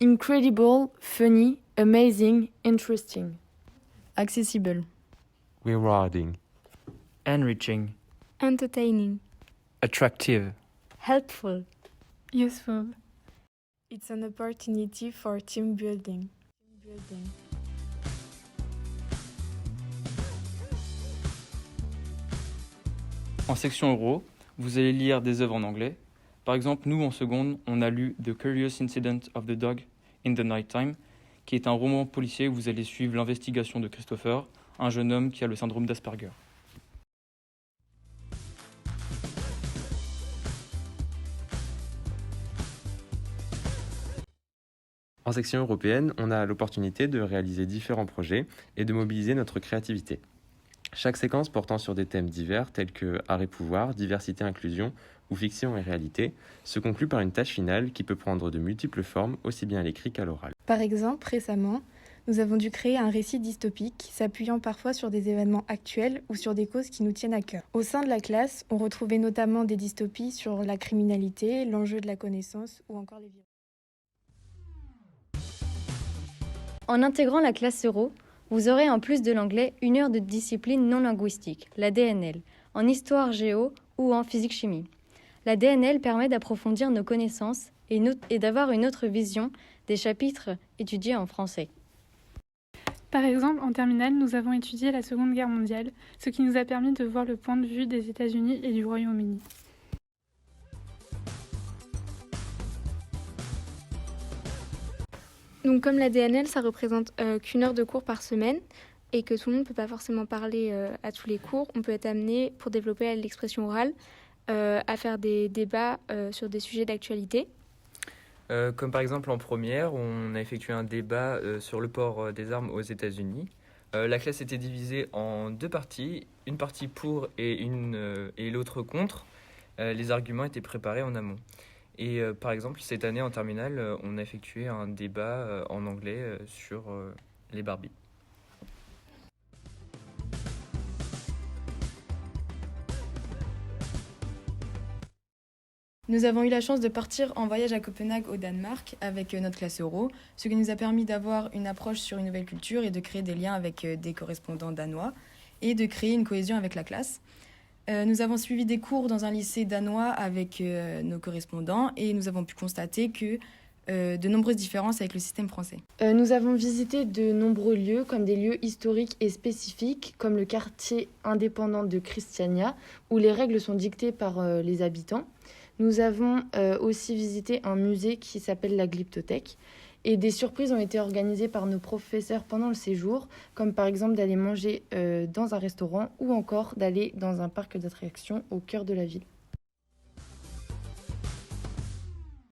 Incredible, funny, amazing, interesting. Accessible. Rewarding. Enriching. Entertaining. Attractive. Helpful. Useful. It's an opportunity for team building. En section euro, vous allez lire des œuvres en anglais. Par exemple, nous, en seconde, on a lu The Curious Incident of the Dog in the Nighttime, qui est un roman policier où vous allez suivre l'investigation de Christopher, un jeune homme qui a le syndrome d'Asperger. En section européenne, on a l'opportunité de réaliser différents projets et de mobiliser notre créativité. Chaque séquence portant sur des thèmes divers tels que art et pouvoir, diversité, inclusion ou fiction et réalité se conclut par une tâche finale qui peut prendre de multiples formes aussi bien à l'écrit qu'à l'oral. Par exemple, récemment, nous avons dû créer un récit dystopique s'appuyant parfois sur des événements actuels ou sur des causes qui nous tiennent à cœur. Au sein de la classe, on retrouvait notamment des dystopies sur la criminalité, l'enjeu de la connaissance ou encore les violences. En intégrant la classe euro, vous aurez en plus de l'anglais une heure de discipline non linguistique, la DNL, en histoire géo ou en physique-chimie. La DNL permet d'approfondir nos connaissances et d'avoir une autre vision des chapitres étudiés en français. Par exemple, en terminale, nous avons étudié la Seconde Guerre mondiale, ce qui nous a permis de voir le point de vue des États-Unis et du Royaume-Uni. Donc comme la DNL, ça représente qu'une heure de cours par semaine et que tout le monde ne peut pas forcément parler à tous les cours, on peut être amené, pour développer l'expression orale, à faire des débats sur des sujets d'actualité. Comme par exemple en première, on a effectué un débat sur le port des armes aux États-Unis. La classe était divisée en deux parties, une partie pour et l'autre contre. Les arguments étaient préparés en amont. Et par exemple, cette année en terminale, on a effectué un débat en anglais sur les Barbies. Nous avons eu la chance de partir en voyage à Copenhague au Danemark avec notre classe euro, ce qui nous a permis d'avoir une approche sur une nouvelle culture et de créer des liens avec des correspondants danois et de créer une cohésion avec la classe. Nous avons suivi des cours dans un lycée danois avec nos correspondants et nous avons pu constater que de nombreuses différences avec le système français. Nous avons visité de nombreux lieux comme des lieux historiques et spécifiques comme le quartier indépendant de Christiania où les règles sont dictées par les habitants. Nous avons aussi visité un musée qui s'appelle la Glyptothèque. Et des surprises ont été organisées par nos professeurs pendant le séjour, comme par exemple d'aller manger dans un restaurant ou encore d'aller dans un parc d'attractions au cœur de la ville.